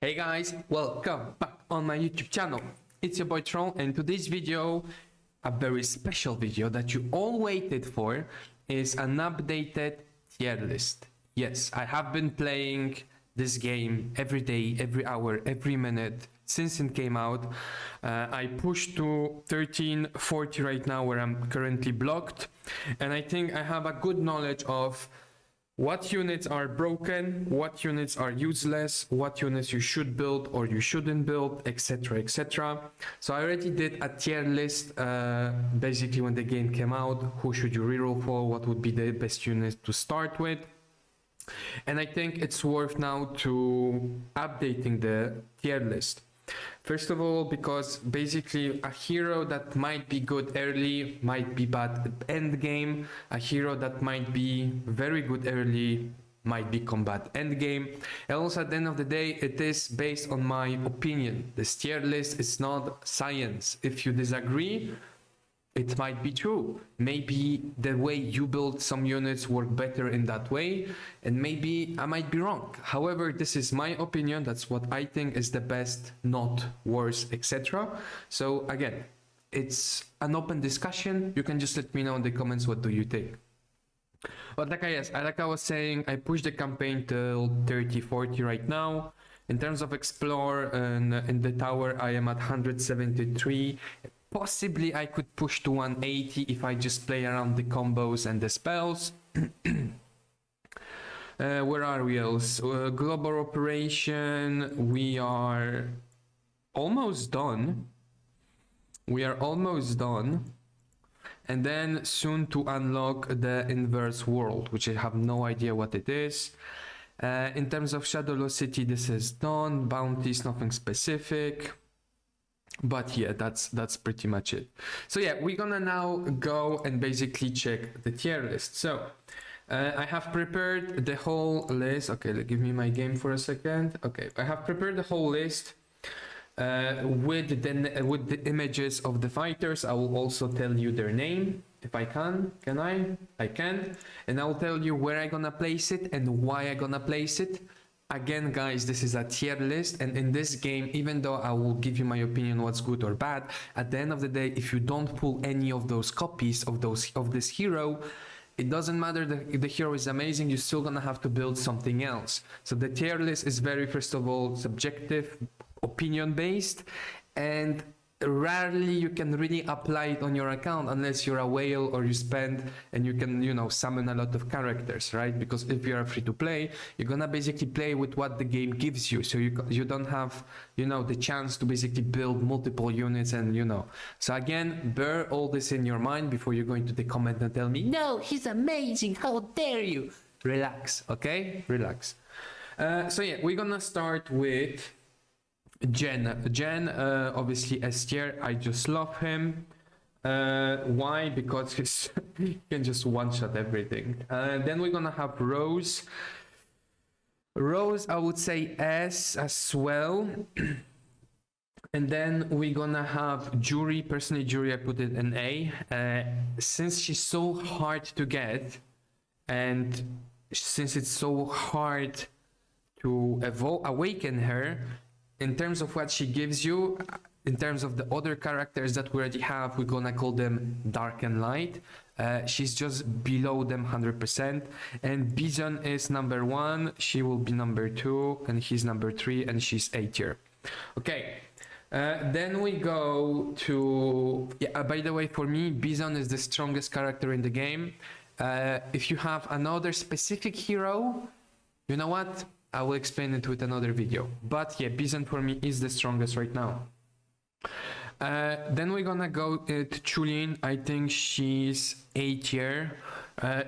Hey guys, welcome back on my YouTube channel. It's your boy Tron, and today's video, a very special video that you all waited for, is an updated tier list. Yes, I have been playing this game every day, every hour, every minute since it came out. I pushed to 1340 right now where I'm currently blocked, and I think I have a good knowledge of what units are broken, what units are useless, what units you should build or you shouldn't build, etc, etc. So I already did a tier list basically when the game came out. Who should you reroll for, what would be the best units to start with. And I think it's worth now to updating the tier list. First of all, because basically a hero that might be good early might be bad at end game. A hero that might be very good early might become bad end game. And also at the end of the day, it is based on my opinion. This tier list is not science. If you disagree, it might be true. Maybe the way you build some units work better in that way, and maybe I might be wrong. However, this is my opinion. That's what I think is the best, not worse, etc. So again, it's an open discussion. You can just let me know in the comments what do you think. But like I was saying, I pushed the campaign till 30-40 right now. In terms of explore and in the tower, I am at 173. Possibly I could push to 180 if I just play around the combos and the spells. Where are we else? Global operation, we are almost done. And then soon to unlock the inverse world, which I have no idea what it is. In terms of Shadowless City, this is done. Bounties, nothing specific. But yeah, that's pretty much it. So yeah, we're gonna now go and basically check the tier list. So I have prepared the whole list. Okay, give me my game for a second. Okay, I have prepared the whole list with the images of the fighters. I will also tell you their name if I can. Can I? I can. And I'll tell you where I'm gonna place it and why I'm gonna place it. Again, guys, this is a tier list, and in this game, even though I will give you my opinion what's good or bad, at the end of the day, if you don't pull any of those copies of this hero, it doesn't matter if the hero is amazing, you're still gonna have to build something else. So the tier list is very, first of all, subjective, opinion based, and rarely you can really apply it on your account unless you're a whale or you spend and you can, you know, summon a lot of characters, right? Because if you're free to play, you're gonna basically play with what the game gives you, so you don't have, you know, the chance to basically build multiple units, and you know. So again, bear all this in your mind before you go into the comment and tell me, no, he's amazing, how dare you. Relax, okay? Relax. So yeah, we're gonna start with Jen, obviously S tier. I just love him. Why? Because he can just one-shot everything. Then we're gonna have Rose. Rose, I would say S as well. And then we're gonna have Jury. Personally, Jury, I put it in A. Since she's so hard to get, and since it's so hard to awaken her, in terms of what she gives you, in terms of the other characters that we already have, we're gonna call them dark and light. She's just below them 100%. And Bison is number 1, she will be number 2, and he's number 3, and she's A tier. Okay, then we go to, by the way, for me, Bison is the strongest character in the game. If you have another specific hero, you know what? I will explain it with another video. But yeah, Bison for me is the strongest right now. Then we're gonna go to Chulin. I think she's A tier.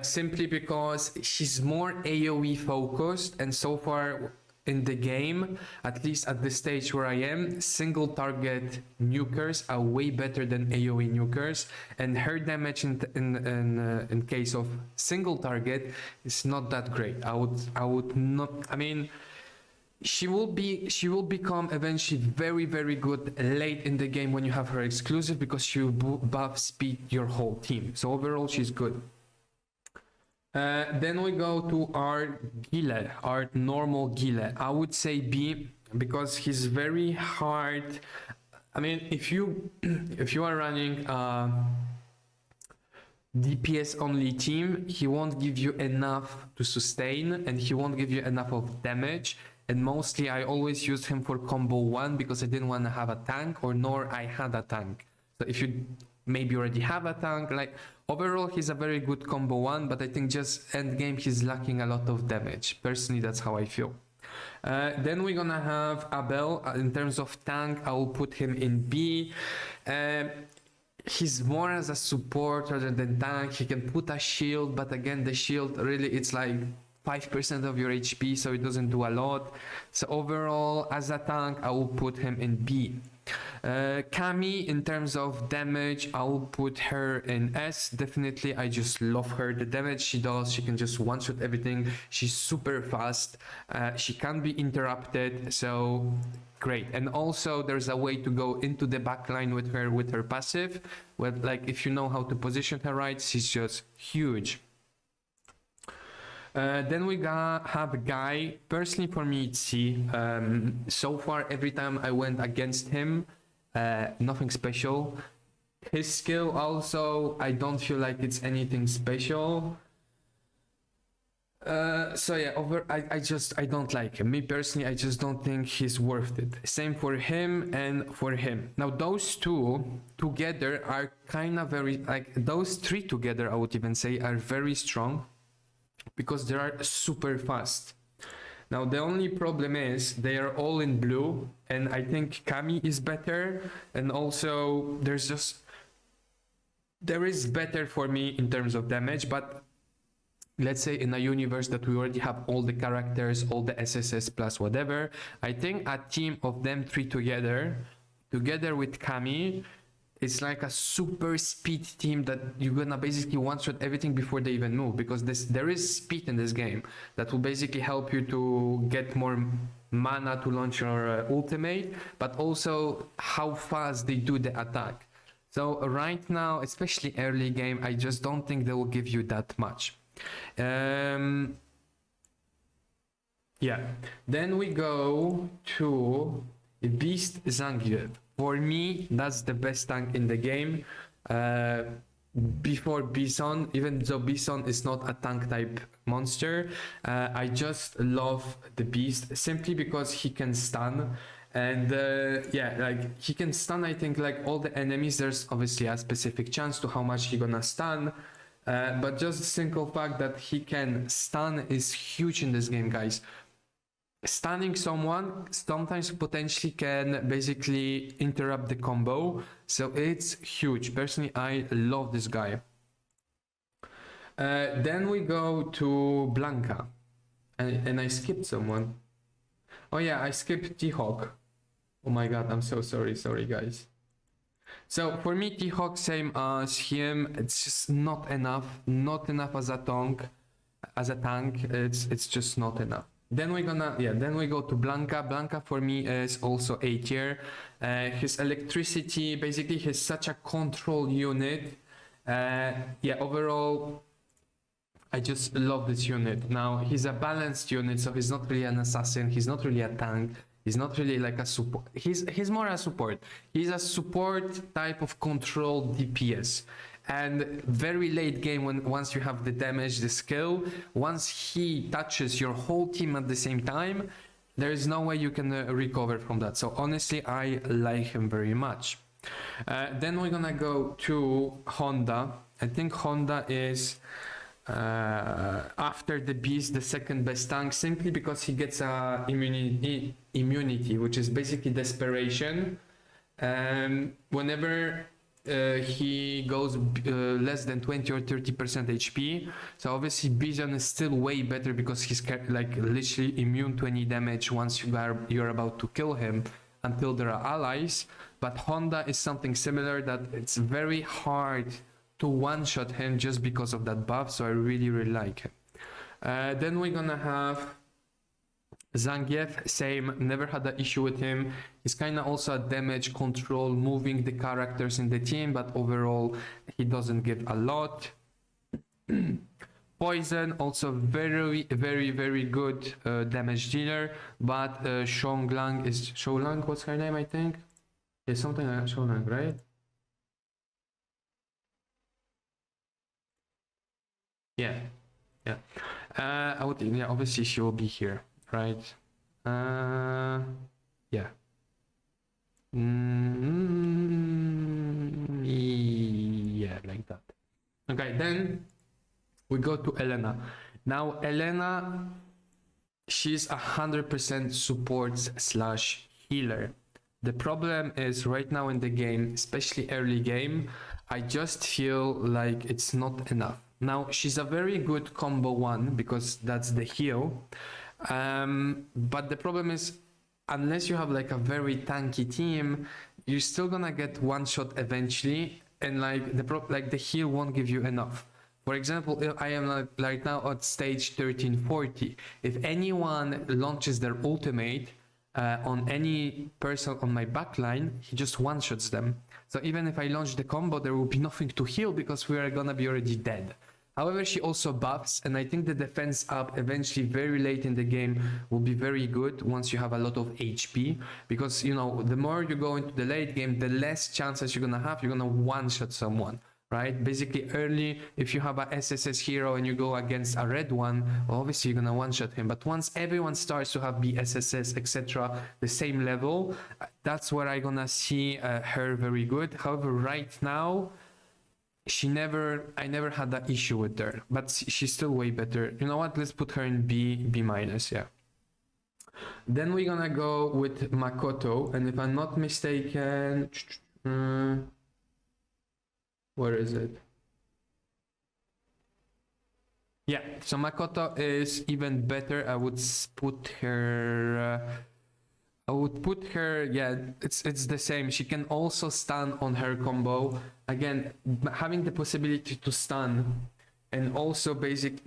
Simply because she's more AoE focused, and so far in the game, at least at the stage where I am, single target nukers are way better than AoE nukers, and her damage in case of single target is not that great. I would not, I mean, she will become eventually very, very good late in the game when you have her exclusive, because she will buff speed your whole team. So overall, she's good. Then we go to our Gile, our normal Gile. I would say B. because he's very hard. I mean, if you if you are running DPS only team, he won't give you enough to sustain and he won't give you enough of damage. And mostly I always used him for combo 1 because I didn't want to have a tank, or nor I had a tank. So if you maybe already have a tank, like overall he's a very good combo 1, but I think just end game he's lacking a lot of damage. Personally, that's how I feel. Then we're gonna have Abel. In terms of tank, I will put him in B. He's more as a support rather than tank. He can put a shield, but again, the shield really, it's like 5% of your HP, so it doesn't do a lot. So overall, as a tank, I will put him in B. Kami, in terms of damage, I will put her in S. Definitely, I just love her. The damage she does, she can just one-shot everything. She's super fast. She can be interrupted, so great. And also, there's a way to go into the backline with her passive. Well, like if you know how to position her right, she's just huge. Then we have a guy. Personally, for me, it's C. So far, every time I went against him, nothing special. His skill also, I don't feel like it's anything special. So yeah, I don't like him. Me personally, I just don't think he's worth it. Same for him and for him. Now those two together are kind of very, like those three together, I would even say, are very strong, because they are super fast. Now the only problem is they are all in blue, and I think Kami is better, and also there is better for me in terms of damage. But let's say in a universe that we already have all the characters, all the SSS plus whatever, I think a team of them three together with Kami, it's like a super speed team that you're gonna basically one-shot everything before they even move, because there is speed in this game that will basically help you to get more mana to launch your ultimate, but also how fast they do the attack. So right now, especially early game, I just don't think they will give you that much. Yeah, then we go to Beast Zangief. For me, that's the best tank in the game. Before Bison, even though Bison is not a tank type monster, I just love the Beast simply because he can stun. And yeah, like he can stun, I think, like all the enemies. There's obviously a specific chance to how much he gonna stun. But just the simple fact that he can stun is huge in this game, guys. Stunning someone sometimes potentially can basically interrupt the combo, so it's huge. Personally, I love this guy. Then we go to Blanca, and I skipped someone. Oh yeah, I skipped T-Hawk. Oh my god, I'm so sorry, guys. So for me, T-Hawk, same as him, it's just not enough as a tank. It's just not enough. Then we go to Blanca. Blanca for me is also A tier. His electricity, basically he's such a control unit. Yeah, overall, I just love this unit. Now he's a balanced unit, so he's not really an assassin, he's not really a tank, he's not really like a support. He's more a support. He's a support type of control DPS. And very late game, once you have the damage, the skill, once he touches your whole team at the same time, there is no way you can recover from that. So honestly, I like him very much. Then we're gonna go to Honda. I think Honda is after the Beast the second best tank, simply because he gets immunity, which is basically desperation. Whenever he goes less than 20 or 30% HP. So obviously Bison is still way better because he's like literally immune to any damage once you're about to kill him until there are allies. But Honda is something similar, that it's very hard to one-shot him just because of that buff, so I really like him. Then we're gonna have Zangief, same, never had an issue with him. He's kind of also a damage control, moving the characters in the team, but overall he doesn't give a lot. Poison, also very good damage dealer, but Shoulang, what's her name, I think? It's something like Shoulang, right? Yeah. Obviously she will be here, right? Yeah. Yeah, like that. Okay, then we go to Elena. Now, Elena, she's 100% support / healer. The problem is right now in the game, especially early game, I just feel like it's not enough. Now, she's a very good combo one because that's the heal. But the problem is, unless you have like a very tanky team, you're still gonna get one shot eventually, and like the heal won't give you enough. For example, if I am like right now at stage 1340. If anyone launches their ultimate on any person on my backline, he just one-shots them. So even if I launch the combo, there will be nothing to heal because we are gonna be already dead. However, she also buffs, and I think the defense up eventually very late in the game will be very good once you have a lot of HP, because you know, the more you go into the late game, the less chances you're gonna have, you're gonna one-shot someone, right? Basically early, if you have a SSS hero and you go against a red one, well, obviously you're gonna one-shot him, but once everyone starts to have BSSS, etc., the same level, that's where I'm gonna see her very good. However, right now, I never had that issue with her, but she's still way better. You know what? Let's put her in B minus, yeah. Then we're gonna go with Makoto, and if I'm not mistaken, where is it? Yeah, so Makoto is even better. I would put her. Yeah, it's the same. She can also stun on her combo. Again, having the possibility to stun, and also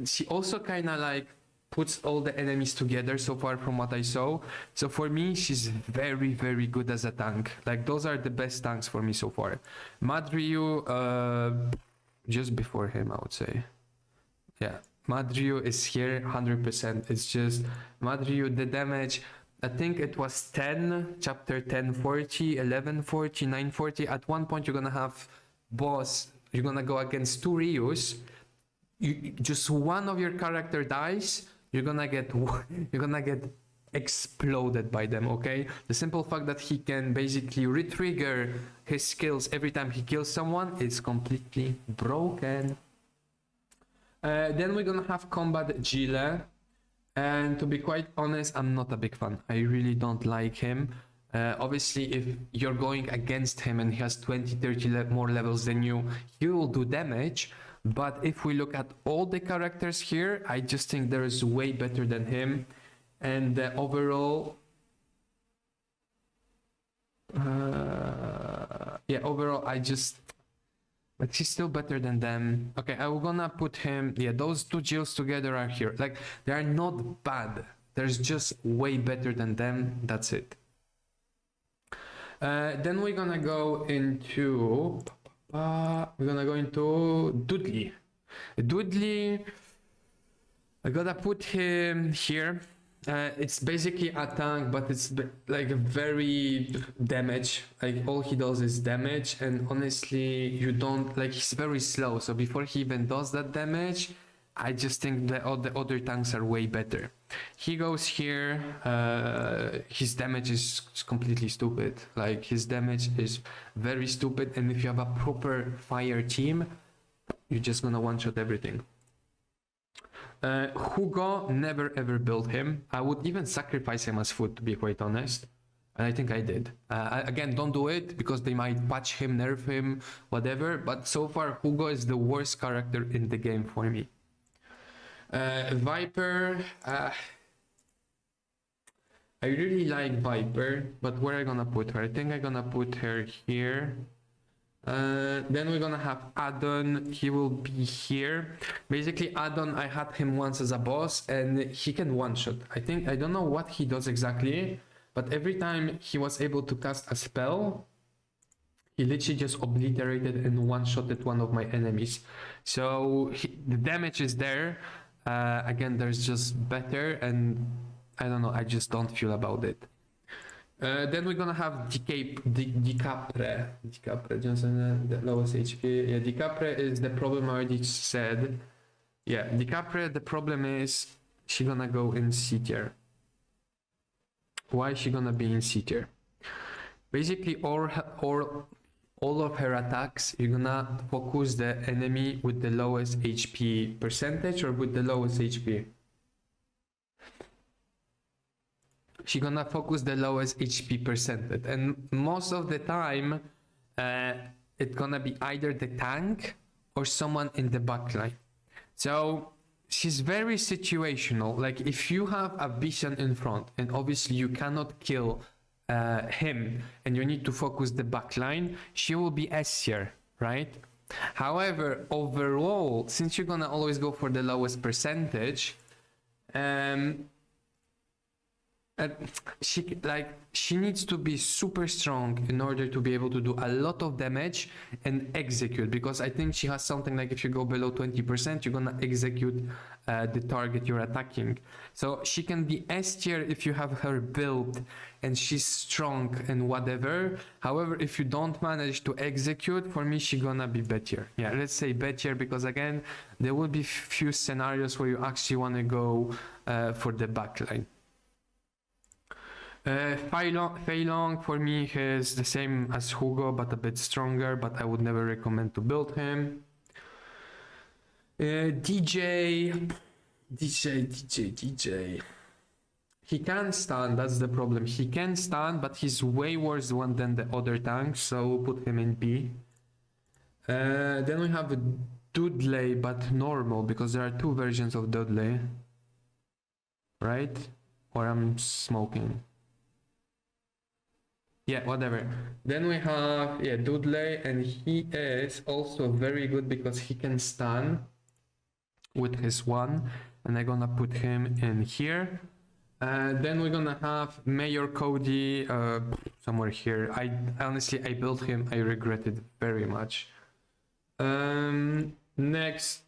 she also kind of like puts all the enemies together so far from what I saw. So for me, she's very good as a tank. Like those are the best tanks for me so far. Madryu, just before him, I would say. Yeah, Madryu is here 100%. It's just Madryu, the damage. I think it was 10, chapter 1040, 1140, 940. At one point, you're gonna have boss. You're gonna go against 2 Ryus. Just one of your character dies. You're gonna get exploded by them. Okay. The simple fact that he can basically retrigger his skills every time he kills someone is completely broken. Then we're gonna have combat Gile. And to be quite honest, I'm not a big fan. I really don't like him. Obviously, if you're going against him and he has 20-30 more levels than you, he will do damage. But if we look at all the characters here, I just think there is way better than him. And overall, but he's still better than them. Okay, I'm gonna put him. Yeah, those 2 Jills together are here. Like, they are not bad. There's just way better than them. That's it. Then we're gonna go into Dudley. Dudley, I gotta put him here. It's basically a tank, but it's like a very damage. Like all he does is damage, and honestly, you don't like. He's very slow, so before he even does that damage, I just think that all the other tanks are way better. He goes here. His damage is completely stupid. Like his damage is very stupid, and if you have a proper fire team, you're just gonna one-shot everything. Hugo, never ever build him. I would even sacrifice him as food, to be quite honest. And I think I did. Again, don't do it because they might patch him, nerf him, whatever. But so far, Hugo is the worst character in the game for me. Viper. I really like Viper, but where am I gonna put her? I think I'm gonna put her here. Then we're gonna have Adon. He will be here. Basically, Adon, I had him once as a boss, and he can one-shot. I don't know what he does exactly, but every time he was able to cast a spell, He literally just obliterated and one-shotted one of my enemies. So the damage is there. Again, there's just better, and I don't know, I just don't feel about it. Then we're gonna have Decapre. Decapre, Johnson, the lowest HP. Yeah, Decapre is the problem I already said. Yeah, Decapre, the problem is she gonna go in C tier. Why is she gonna be in C tier? Basically, all of her attacks, you're gonna focus the enemy with the lowest HP percentage or with the lowest HP. She's gonna focus the lowest HP percentage, and most of the time, it's gonna be either the tank or someone in the backline. So she's very situational. Like if you have a vision in front, and obviously you cannot kill him, and you need to focus the backline, she will be S tier, right? However, overall, since you're gonna always go for the lowest percentage, she needs to be super strong in order to be able to do a lot of damage and execute, because I think she has something like if you go below 20%, you're gonna execute the target you're attacking. So she can be S tier if you have her build and she's strong and whatever. However, if you don't manage to execute, for me she's gonna be B tier. Yeah, let's say B tier, because again, there will be few scenarios where you actually want to go for the backline. Fei Long for me is the same as Hugo, but a bit stronger, but I would never recommend to build him. DJ. He can stun, that's the problem. He can stun, but he's way worse one than the other tanks, so we'll put him in B. Then we have Dudley, but normal, because there are two versions of Dudley. Right? Or I'm smoking. Yeah, whatever. Then we have, yeah, Dudley, and he is also very good because he can stun with his one, and I'm gonna put him in here. Then we're gonna have Mayor Cody somewhere here. Honestly, I built him, I regret it very much. Next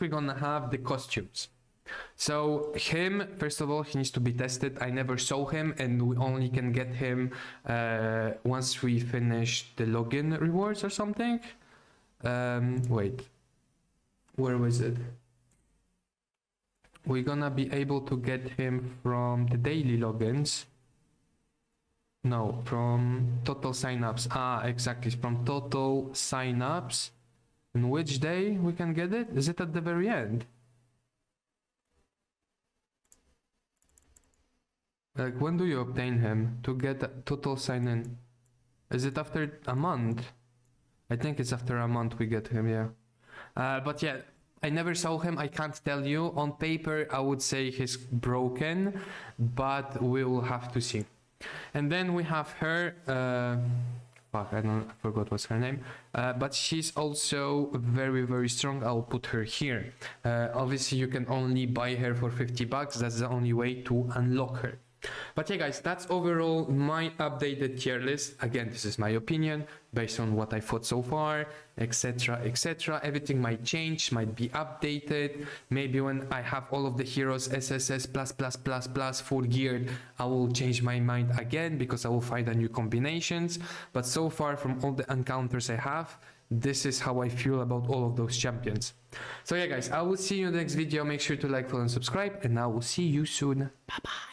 we're gonna have the costumes. So him, first of all, he needs to be tested. I never saw him, and we only can get him once we finish the login rewards or something. Wait, where was it? We're gonna be able to get him from the daily logins. No, from total signups. Exactly, from total signups. And which day we can get it? Is it at the very end? Like, when do you obtain him to get a total sign in? Is it after a month? I think it's after a month we get him, yeah. But yeah, I never saw him, I can't tell you. On paper, I would say he's broken, but we will have to see. And then we have her, I forgot what's her name. But she's also very, very strong. I'll put her here. Obviously, you can only buy her for $50. That's the only way to unlock her. But yeah, guys, that's overall my updated tier list. Again, this is my opinion based on what I thought so far, etc, etc. Everything might change, might be updated. Maybe when I have all of the heroes SSS plus full geared, I will change my mind again because I will find a new combinations. But so far, from all the encounters I have, this is how I feel about all of those champions. So yeah, guys, I will see you in the next video. Make sure to like, follow, and subscribe, and I will see you soon. Bye bye.